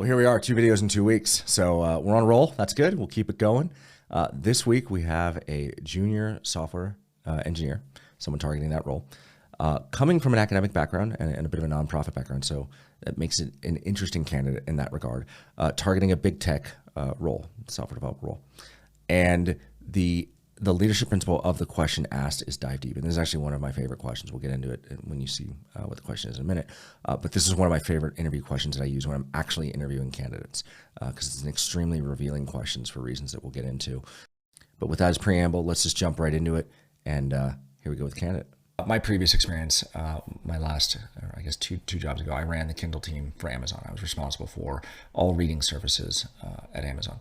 Well, here we are, 2 videos in 2 weeks. So we're on a roll. That's good. We'll keep it going. This week we have a junior software engineer, someone targeting that role, coming from an academic background and a bit of a nonprofit background. So that makes it an interesting candidate in that regard, targeting a big tech role, software developer role. And the leadership principle of the question asked is dive deep. And this is actually one of my favorite questions. We'll get into it when you see what the question is in a minute. But this is one of my favorite interview questions that I use when I'm actually interviewing candidates, because it's an extremely revealing questions for reasons that we'll get into. But with that as preamble, let's just jump right into it. And here we go with the candidate. My previous experience, my last, I guess two jobs ago, I ran the Kindle team for Amazon. I was responsible for all reading services at Amazon.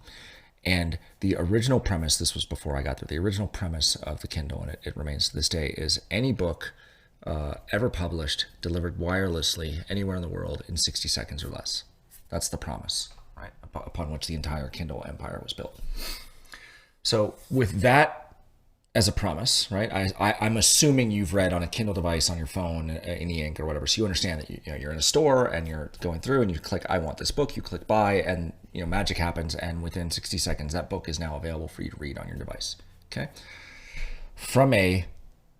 And the original premise, this was before I got there, the original premise of the Kindle, and it remains to this day, is any book ever published, delivered wirelessly anywhere in the world in 60 seconds or less. That's the promise, right? Upon which the entire Kindle empire was built. So with that as a premise, right? I'm assuming you've read on a Kindle device on your phone in e-ink or whatever, so you understand that you're in a store and you're going through and you click, I want this book, you click buy, and magic happens, and within 60 seconds that book is now available for you to read on your device. Okay. From a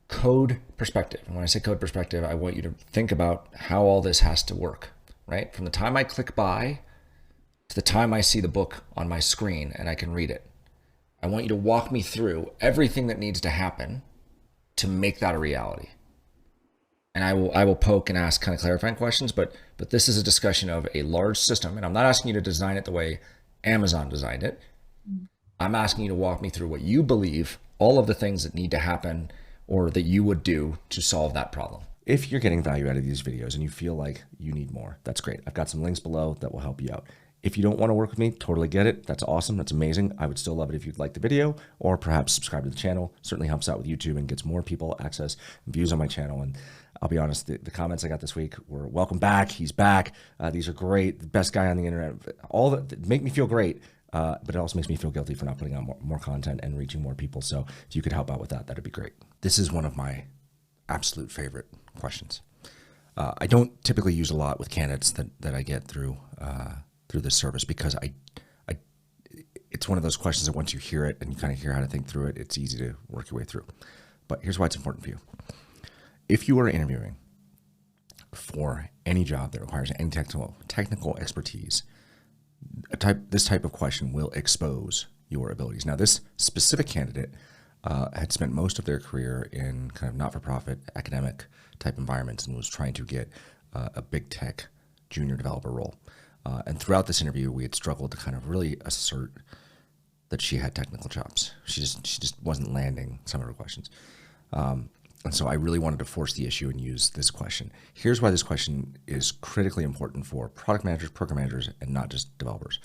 code perspective, and when I say code perspective, I want you to think about how all this has to work, right? From the time I click buy to the time I see the book on my screen and I can read it. I want you to walk me through everything that needs to happen to make that a reality. And I will poke and ask kind of clarifying questions, but this is a discussion of a large system, and I'm not asking you to design it the way Amazon designed it. I'm asking you to walk me through what you believe, all of the things that need to happen or that you would do to solve that problem. If you're getting value out of these videos and you feel like you need more, that's great. I've got some links below that will help you out. If you don't want to work with me, totally get it. That's awesome. That's amazing. I would still love it if you'd like the video or perhaps subscribe to the channel. Certainly helps out with YouTube and gets more people access and views on my channel. And I'll be honest, the comments I got this week were welcome back. He's back. These are great. The best guy on the internet. All that make me feel great. But it also makes me feel guilty for not putting out more content and reaching more people. So if you could help out with that, that'd be great. This is one of my absolute favorite questions. I don't typically use a lot with candidates that I get through this service, because it's one of those questions that once you hear it and you kind of hear how to think through it, it's easy to work your way through. But here's why it's important for you. If you are interviewing for any job that requires any technical expertise, this type of question will expose your abilities. Now, this specific candidate had spent most of their career in kind of not-for-profit academic type environments and was trying to get a big tech junior developer role. And throughout this interview, we had struggled to kind of really assert that she had technical chops. She just wasn't landing some of her questions. And so I really wanted to force the issue and use this question. Here's why this question is critically important for product managers, program managers, and not just developers,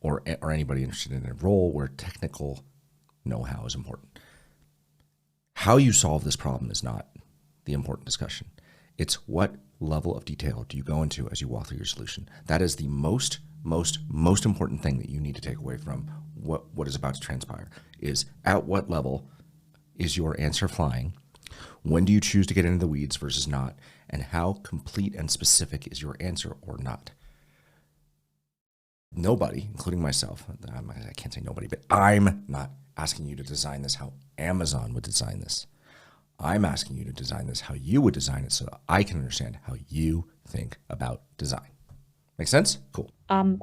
or anybody interested in a role where technical know-how is important. How you solve this problem is not the important discussion. It's what level of detail do you go into as you walk through your solution. That is the most important thing that you need to take away from what is about to transpire, is at what level is your answer flying? When do you choose to get into the weeds versus not? And how complete and specific is your answer or not? Nobody, including myself, I can't say nobody, but I'm not asking you to design this how Amazon would design this. I'm asking you to design this how you would design it so that I can understand how you think about design. Make sense? Cool. I'm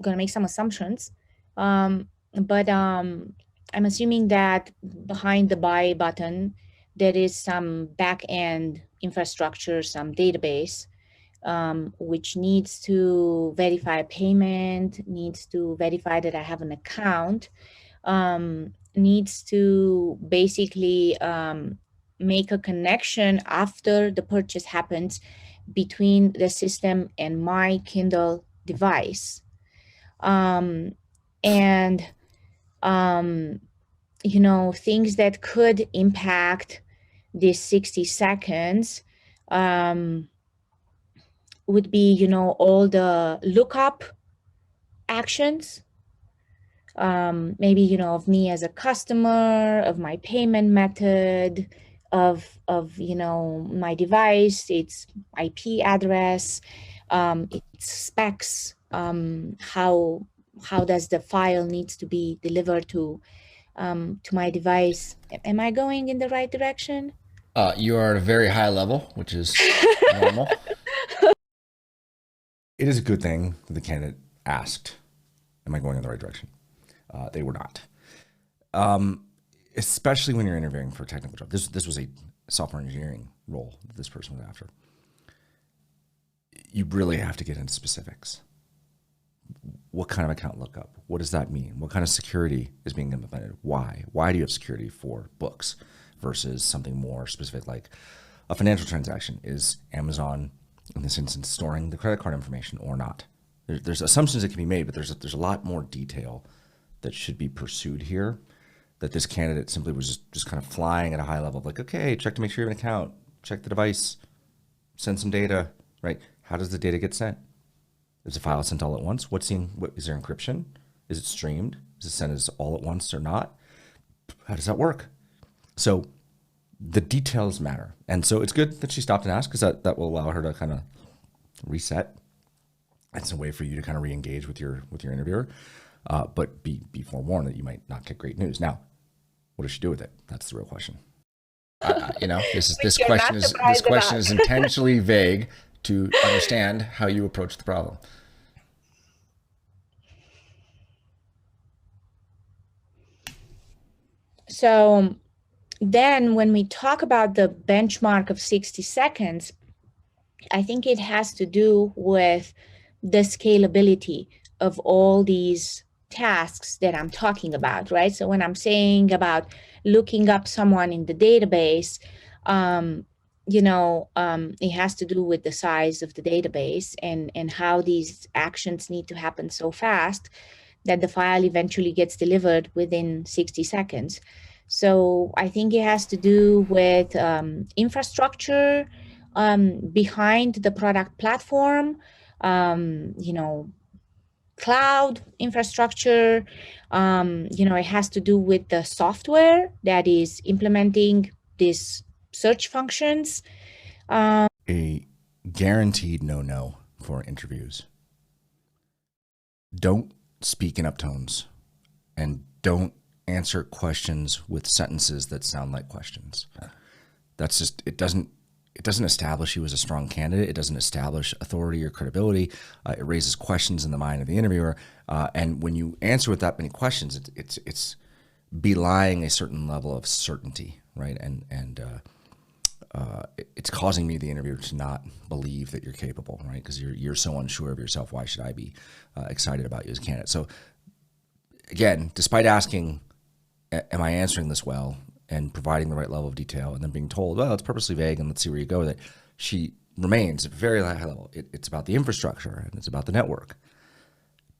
gonna make some assumptions, but I'm assuming that behind the buy button, there is some back-end infrastructure, some database, which needs to verify payment, needs to verify that I have an account, needs to basically make a connection after the purchase happens between the system and my Kindle device. And things that could impact these 60 seconds would be, all the lookup actions, maybe, of me as a customer, of my payment method, of my device, its IP address, its specs, how does the file needs to be delivered to my device. Am I going in the right direction? You are at a very high level, which is normal. It is a good thing that the candidate asked, am I going in the right direction? They were not. Especially when you're interviewing for a technical job. This was a software engineering role that this person was after. You really have to get into specifics. What kind of account lookup? What does that mean? What kind of security is being implemented? Why? Why do you have security for books versus something more specific like a financial transaction? Is Amazon, in this instance, storing the credit card information or not? There's assumptions that can be made, but there's a lot more detail that should be pursued here, that this candidate simply was just kind of flying at a high level of like, okay, check to make sure you have an account, check the device, send some data, right? How does the data get sent? Is the file sent all at once? What is there encryption? Is it streamed? Is it sent as all at once or not? How does that work? So the details matter. And so it's good that she stopped and asked, because that will allow her to kind of reset. It's a way for you to kind of re-engage with your interviewer, but be forewarned that you might not get great news. Now, what does she do with it? That's the real question. This question is intentionally vague to understand how you approach the problem. So then when we talk about the benchmark of 60 seconds, I think it has to do with the scalability of all these tasks that I'm talking about, right? So when I'm saying about looking up someone in the database, it has to do with the size of the database and how these actions need to happen so fast that the file eventually gets delivered within 60 seconds. So I think it has to do with infrastructure behind the product platform, cloud infrastructure. It has to do with the software that is implementing these search functions. A guaranteed no for interviews. Don't speak in uptones, and don't answer questions with sentences that sound like questions. That's just, it doesn't establish you as a strong candidate. It doesn't establish authority or credibility. It raises questions in the mind of the interviewer. And when you answer with that many questions, it's belying a certain level of certainty, right? And it's causing me, the interviewer, to not believe that you're capable, right? Because you're so unsure of yourself. Why should I be excited about you as a candidate? So again, despite asking, am I answering this well, and providing the right level of detail, and then being told, well, it's purposely vague and let's see where you go with it, she remains at a very high level. It's about the infrastructure and it's about the network.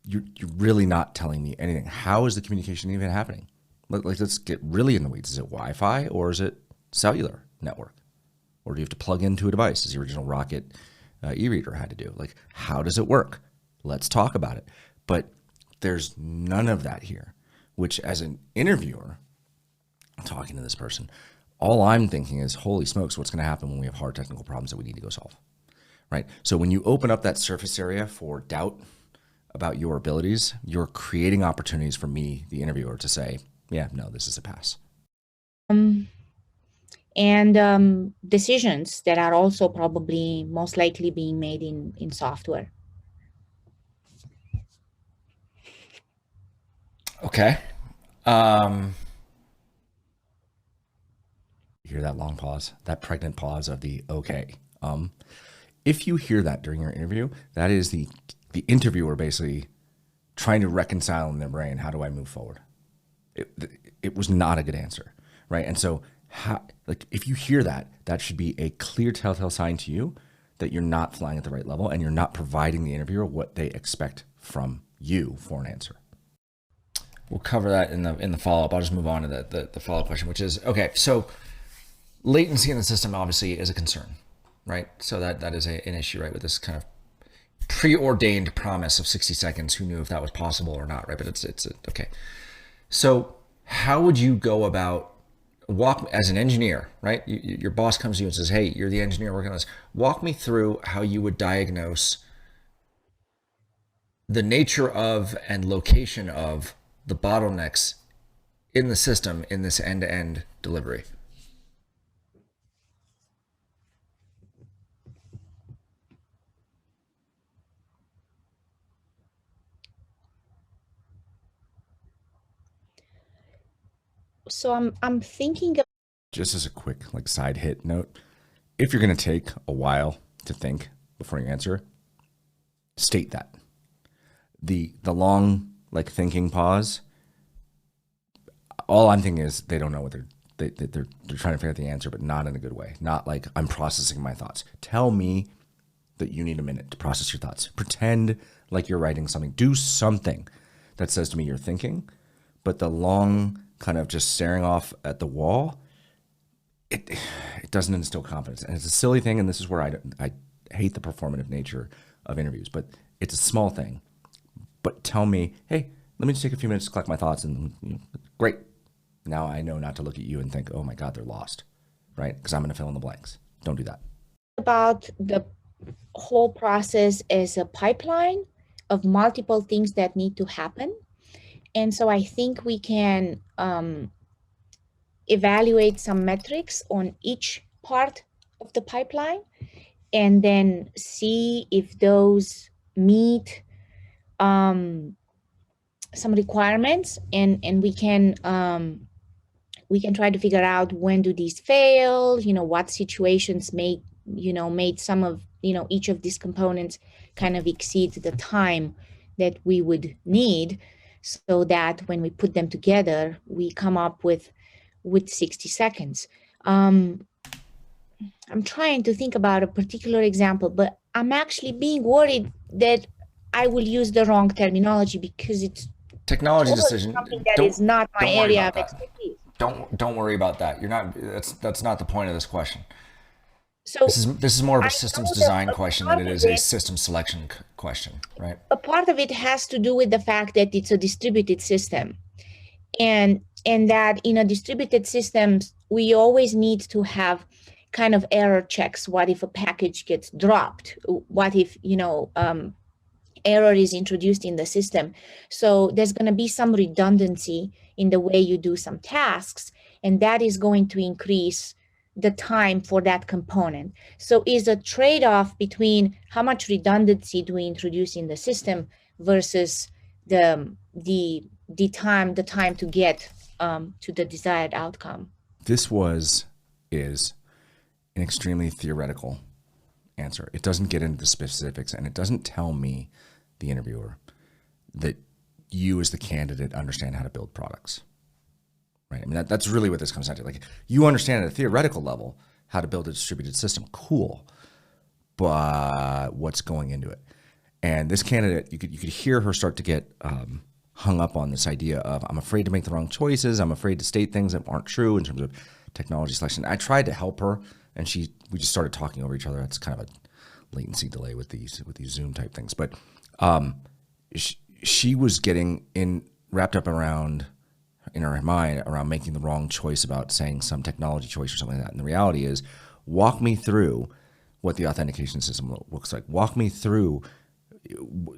You're really not telling me anything. How is the communication even happening? Let's get really in the weeds. Is it Wi-Fi or is it cellular network? Or do you have to plug into a device, as the original Rocket e-reader had to do? Like, how does it work? Let's talk about it. But there's none of that here, which, as an interviewer talking to this person, all I'm thinking is, holy smokes, what's going to happen when we have hard technical problems that we need to go solve, right? So when you open up that surface area for doubt about your abilities, you're creating opportunities for me, the interviewer, to say, yeah, no, this is a pass. And decisions that are also probably most likely being made in software. Okay. You hear that long pause, that pregnant pause of the okay. If you hear that during your interview, that is the interviewer basically trying to reconcile in their brain, how do I move forward? It was not a good answer, right? And so if you hear that, that should be a clear telltale sign to you that you're not flying at the right level and you're not providing the interviewer what they expect from you for an answer. We'll cover that in the follow-up. I'll just move on to the follow-up question, which is, okay, so latency in the system obviously is a concern, right? So that is an issue, right, with this kind of preordained promise of 60 seconds. Who knew if that was possible or not, right? But it's okay. So how would you go about as an engineer, right? Your boss comes to you and says, hey, you're the engineer working on this. Walk me through how you would diagnose the nature of and location of the bottlenecks in the system in this end-to-end delivery. So I'm thinking of, Just as a quick like side hit note, if you're going to take a while to think before you answer, state that. The long like thinking pause, all I'm thinking is they don't know what they're trying to figure out the answer, but not in a good way. Not like I'm processing my thoughts. Tell me that you need a minute to process your thoughts. Pretend like you're writing something. Do something that says to me you're thinking, but the long kind of just staring off at the wall, it doesn't instill confidence. And it's a silly thing, and this is where I hate the performative nature of interviews, but it's a small thing. But tell me, hey, let me just take a few minutes to collect my thoughts, and great. Now I know not to look at you and think, oh my God, they're lost, right? Because I'm going to fill in the blanks. Don't do that. about the whole process as a pipeline of multiple things that need to happen. And so I think we can evaluate some metrics on each part of the pipeline and then see if those meet some requirements, and we can try to figure out when do these fail, what situations made some of, each of these components kind of exceed the time that we would need, so that when we put them together, we come up with 60 seconds. I'm trying to think about a particular example, but I'm actually being worried that I will use the wrong terminology because it's Technology decision. something that is not my area of expertise. Don't worry about that. You're not. That's not the point of this question. So This is more of a systems design question than it is a system selection question, right? a part of it has to do with the fact that it's a distributed system, and that in a distributed system, we always need to have kind of error checks. What if a package gets dropped? What if, error is introduced in the system? So there's going to be some redundancy in the way you do some tasks, and that is going to increase the time for that component. So is a trade-off between how much redundancy do we introduce in the system versus the time to get to the desired outcome. This is an extremely theoretical answer. It doesn't get into the specifics, and it doesn't tell me, the interviewer, that you as the candidate understand how to build products. Right? I mean, that's really what this comes down to. Like, you understand at a theoretical level how to build a distributed system. Cool. But what's going into it? And this candidate, you could hear her start to get hung up on this idea of, I'm afraid to make the wrong choices. I'm afraid to state things that aren't true in terms of technology selection. I tried to help her, and we just started talking over each other. That's kind of a latency delay with these Zoom type things. But she was getting wrapped up around, in her mind, around making the wrong choice about saying some technology choice or something like that. And the reality is, walk me through what the authentication system looks like. Walk me through,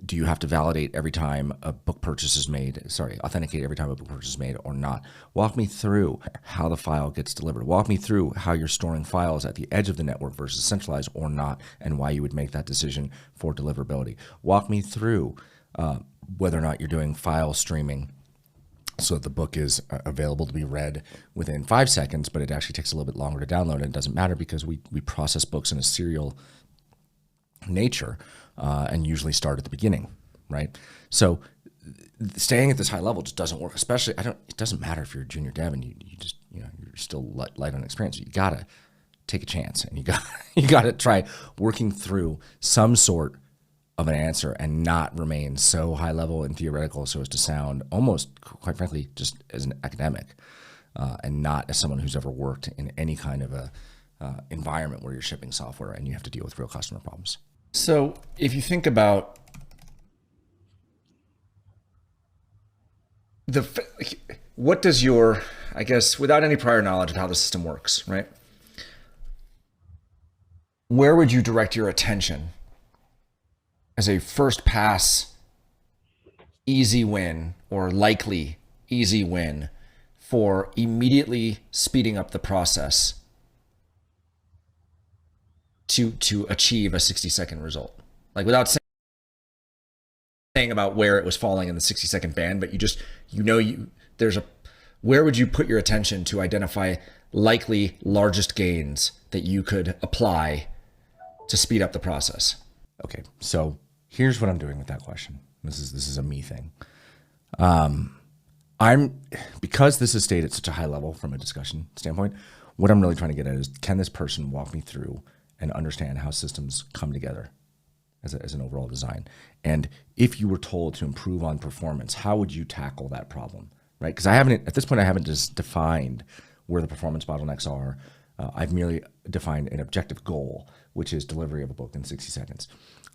do you have to validate every time a book purchase is made? Authenticate every time a book purchase is made or not? Walk me through how the file gets delivered. Walk me through how you're storing files at the edge of the network versus centralized or not, and why you would make that decision for deliverability. Walk me through whether or not you're doing file streaming so that the book is available to be read within 5 seconds, but it actually takes a little bit longer to download. And it doesn't matter because we process books in a serial nature and usually start at the beginning, right? So staying at this high level just doesn't work. Especially, it doesn't matter if you're a junior dev and you just, you're still light on experience. You gotta take a chance, and you gotta try working through some sort of an answer and not remain so high level and theoretical so as to sound almost, quite frankly, just as an academic and not as someone who's ever worked in any kind of a environment where you're shipping software and you have to deal with real customer problems. So if you think about what does your, I guess, without any prior knowledge of how the system works, right? Where would you direct your attention as a first pass easy win or likely easy win for immediately speeding up the process to achieve a 60-second result? Like, without saying about where it was falling in the 60-second band, but there's a, where would you put your attention to identify likely largest gains that you could apply to speed up the process? Okay, so here's what I'm doing with that question. This is a me thing. Because this is stayed at such a high level from a discussion standpoint, what I'm really trying to get at is, can this person walk me through and understand how systems come together as an overall design? And if you were told to improve on performance, how would you tackle that problem, right? Because at this point, I haven't just defined where the performance bottlenecks are. I've merely defined an objective goal, which is delivery of a book in 60 seconds.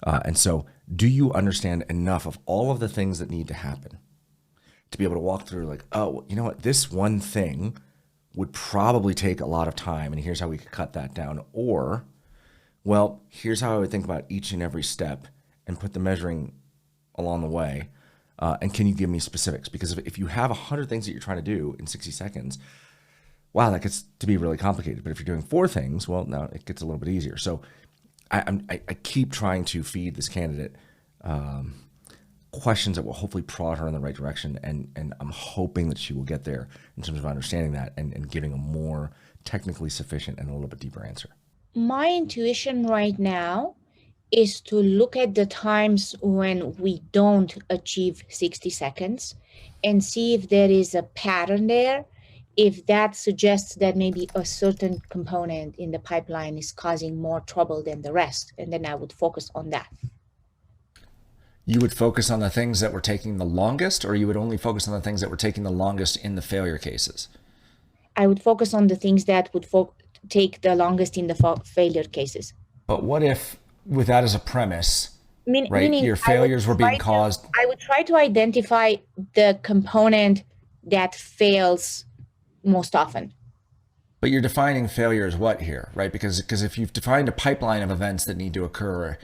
And so do you understand enough of all of the things that need to happen to be able to walk through, like, oh, you know what, this one thing would probably take a lot of time, and here's how we could cut that down. Or, well, here's how I would think about each and every step and put the measuring along the way. And can you give me specifics? Because if you have 100 things that you're trying to do in 60 seconds, wow, that gets to be really complicated. But if you're doing 4 things, well, now it gets a little bit easier. So I keep trying to feed this candidate questions that will hopefully prod her in the right direction. And I'm hoping that she will get there in terms of understanding that and giving a more technically sufficient and a little bit deeper answer. My intuition right now is to look at the times when we don't achieve 60 seconds and see if there is a pattern there, if that suggests that maybe a certain component in the pipeline is causing more trouble than the rest. And then I would focus on that. You would focus on the things that were taking the longest, or you would only focus on the things that were taking the longest in the failure cases? I would focus on the things that would take the longest in the failure cases. But what if, with that as a premise, right, meaning your failures were being caused? I would try to identify the component that fails most often. But you're defining failure as what here, right? Because if you've defined a pipeline of events that need to occur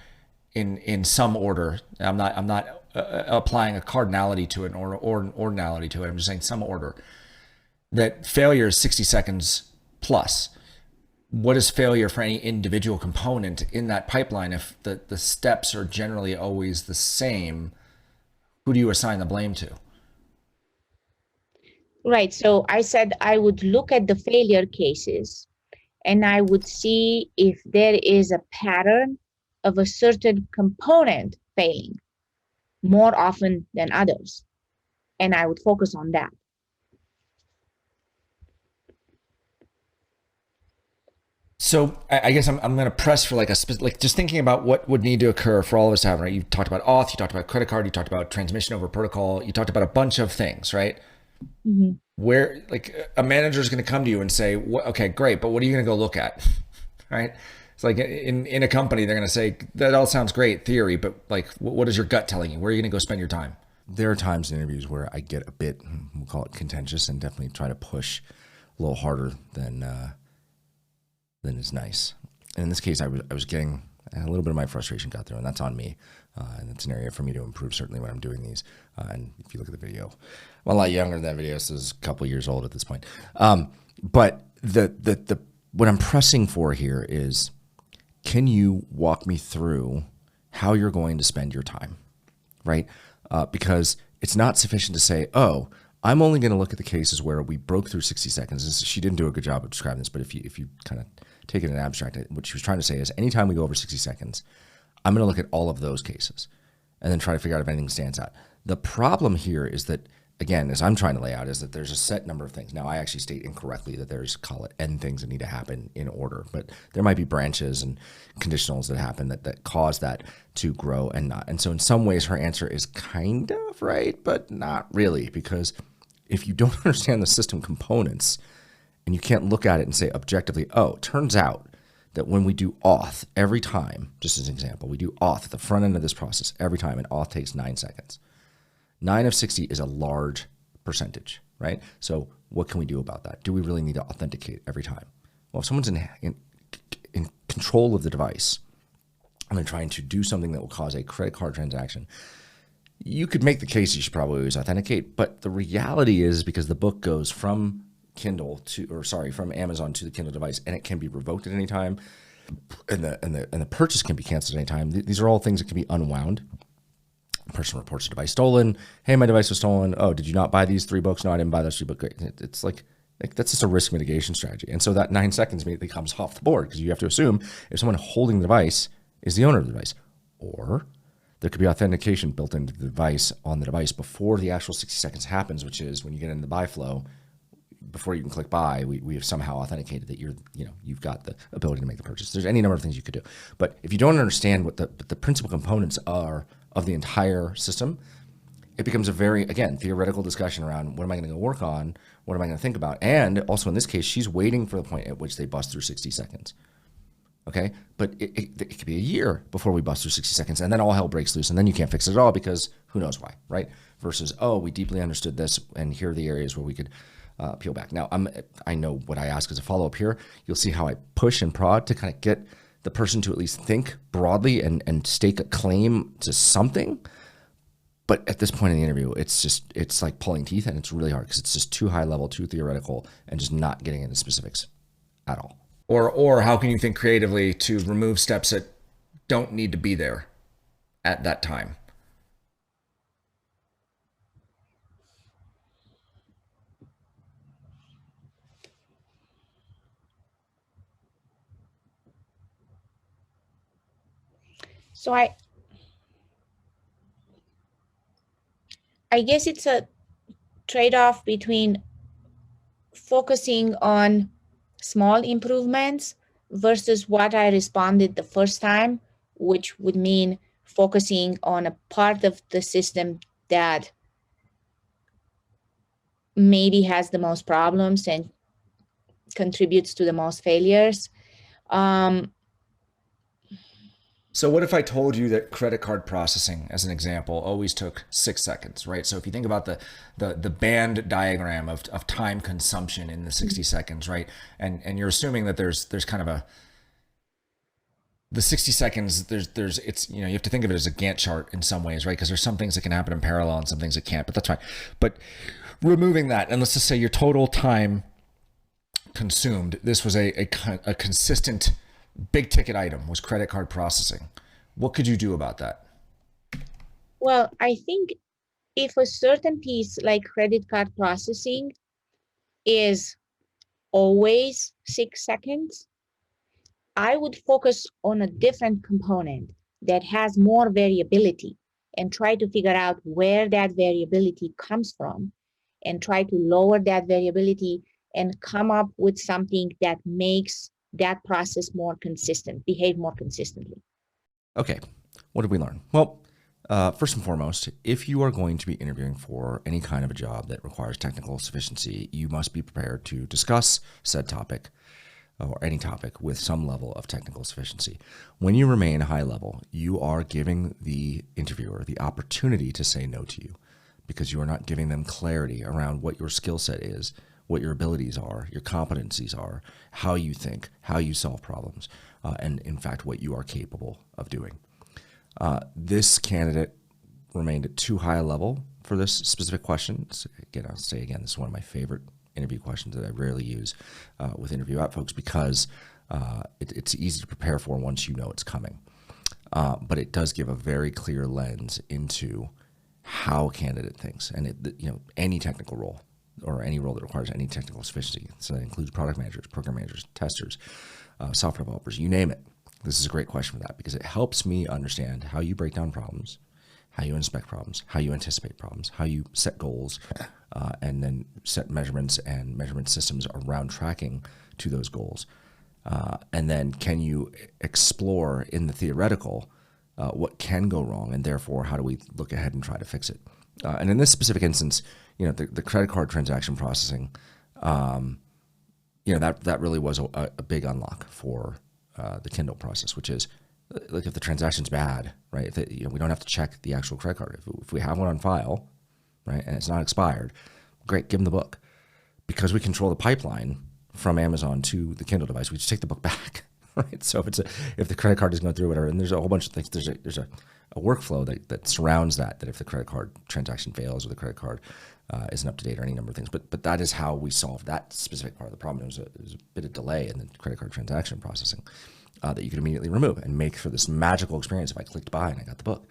in some order, I'm not applying a cardinality to it or ordinality to it. I'm just saying some order. That failure is 60 seconds plus. What is failure for any individual component in that pipeline? If the steps are generally always the same, who do you assign the blame to? Right. So I said I would look at the failure cases and I would see if there is a pattern of a certain component failing more often than others. And I would focus on that. So I guess I'm going to press for like just thinking about what would need to occur for all of us to have, right? You talked about auth, you talked about credit card, you talked about transmission over protocol, you talked about a bunch of things, right? Mm-hmm. Where like a manager is going to come to you and say, okay, great, but what are you going to go look at, right? It's like in a company, they're going to say, that all sounds great theory, but like, what is your gut telling you? Where are you going to go spend your time? There are times in interviews where I get a bit, we'll call it contentious, and definitely try to push a little harder than is nice. And in this case, I was getting a little bit of my frustration got there, and that's on me. And it's an area for me to improve, certainly when I'm doing these. And if you look at the video, I'm a lot younger than that video, so it's a couple of years old at this point. But the what I'm pressing for here is, can you walk me through how you're going to spend your time, right? Because it's not sufficient to say, oh, I'm only going to look at the cases where we broke through 60 seconds. She didn't do a good job of describing this, but if you kind of take it in abstract, what she was trying to say is anytime we go over 60 seconds, I'm going to look at all of those cases and then try to figure out if anything stands out. The problem here is that, again, as I'm trying to lay out, is that there's a set number of things. Now, I actually state incorrectly that there's, call it, N things that need to happen in order, but there might be branches and conditionals that happen that cause that to grow and not. And so in some ways, her answer is kind of right, but not really, because if you don't understand the system components and you can't look at it and say objectively, oh, it turns out that when we do auth every time, just as an example, we do auth at the front end of this process every time, and auth takes 9 seconds. 9 of 60 is a large percentage, right? So what can we do about that? Do we really need to authenticate every time? Well, if someone's in control of the device and they're trying to do something that will cause a credit card transaction, You could make the case you should probably always authenticate, but the reality is because the book goes from from Amazon to the Kindle device, and it can be revoked at any time, and the purchase can be canceled at any time. These are all things that can be unwound. A person reports a device stolen. Hey, my device was stolen. Oh, did you not buy these 3 books? No, I didn't buy those 3 books. It's like that's just a risk mitigation strategy. And so that 9 seconds immediately comes off the board because you have to assume if someone holding the device is the owner of the device, or there could be authentication built into the device on the device before the actual 60 seconds happens, which is when you get in the buy flow, before you can click buy, we have somehow authenticated that you've got the ability to make the purchase. There's any number of things you could do. But if you don't understand what the principal components are of the entire system, it becomes a very, again, theoretical discussion around what am I going to go work on? What am I going to think about? And also in this case, she's waiting for the point at which they bust through 60 seconds. Okay, but it could be a year before we bust through 60 seconds, and then all hell breaks loose, and then you can't fix it at all because who knows why, right? Versus, oh, we deeply understood this, and here are the areas where we could peel back. Now, I know what I ask as a follow-up here. You'll see how I push and prod to kind of get the person to at least think broadly and stake a claim to something. But at this point in the interview, it's like pulling teeth, and it's really hard because it's just too high level, too theoretical, and just not getting into specifics at all. Or how can you think creatively to remove steps that don't need to be there at that time? So I guess it's a trade-off between focusing on small improvements versus what I responded the first time, which would mean focusing on a part of the system that maybe has the most problems and contributes to the most failures. So what if I told you that credit card processing, as an example, always took 6 seconds, right? So if you think about the band diagram of time consumption in the 60 seconds, right? And you're assuming that there's kind of the 60 seconds, it's, you have to think of it as a Gantt chart in some ways, right? Because there's some things that can happen in parallel and some things that can't, but that's fine. But removing that, and let's just say your total time consumed, this was a consistent big ticket item was credit card processing. What could you do about that? Well, I think if a certain piece like credit card processing is always 6 seconds, I would focus on a different component that has more variability and try to figure out where that variability comes from and try to lower that variability and come up with something that makes that process more consistent, behave more consistently. Okay, what did we learn? Well, first and foremost, if you are going to be interviewing for any kind of a job that requires technical sufficiency, you must be prepared to discuss said topic or any topic with some level of technical sufficiency. When you remain high level, you are giving the interviewer the opportunity to say no to you because you are not giving them clarity around what your skill set is, what your abilities are, your competencies are, how you think, how you solve problems, and in fact, what you are capable of doing. This candidate remained at too high a level for this specific question. So again, I'll say again, this is one of my favorite interview questions that I rarely use with interview app folks because it's easy to prepare for once you know it's coming. But it does give a very clear lens into how a candidate thinks, and any technical role or any role that requires any technical sufficiency. So that includes product managers, program managers, testers, software developers, you name it. This is a great question for that because it helps me understand how you break down problems, how you inspect problems, how you anticipate problems, how you set goals, and then set measurements and measurement systems around tracking to those goals. And then can you explore in the theoretical what can go wrong, and therefore how do we look ahead and try to fix it? And in this specific instance, the credit card transaction processing, that really was a big unlock for the Kindle process, which is like if the transaction's bad, right? If we don't have to check the actual credit card. If we have one on file, right, and it's not expired, great, give them the book. Because we control the pipeline from Amazon to the Kindle device, we just take the book back, right? So if the credit card is going through whatever, and there's a whole bunch of things, there's a workflow that surrounds that if the credit card transaction fails or the credit card isn't up to date or any number of things. But that is how we solved that specific part of the problem. It was a bit of delay in the credit card transaction processing that you could immediately remove and make for this magical experience if I clicked buy and I got the book.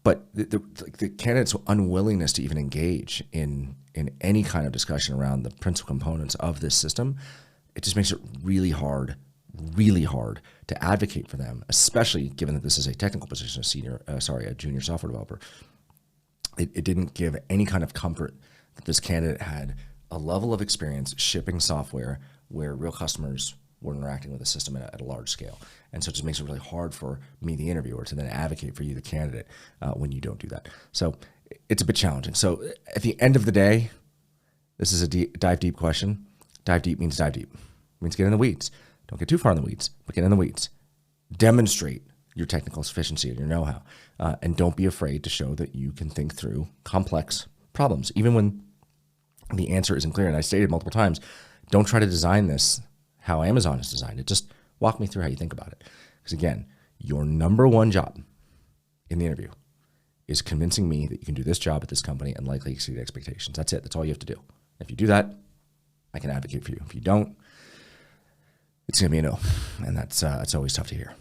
But the candidate's unwillingness to even engage in any kind of discussion around the principal components of this system, it just makes it really hard to advocate for them, especially given that this is a technical position, a junior software developer. It didn't give any kind of comfort that this candidate had a level of experience shipping software where real customers were interacting with the system at a large scale. And so it just makes it really hard for me, the interviewer, to then advocate for you, the candidate, when you don't do that. So it's a bit challenging. So at the end of the day, this is a dive deep question. Dive deep means dive deep. It means get in the weeds. Don't get too far in the weeds, but get in the weeds. Demonstrate your technical sufficiency and your know-how. And don't be afraid to show that you can think through complex problems, even when the answer isn't clear. And I stated multiple times, don't try to design this how Amazon has designed it. Just walk me through how you think about it. Because again, your number one job in the interview is convincing me that you can do this job at this company and likely exceed expectations. That's it. That's all you have to do. If you do that, I can advocate for you. If you don't, it's going to be a no. And that's always tough to hear.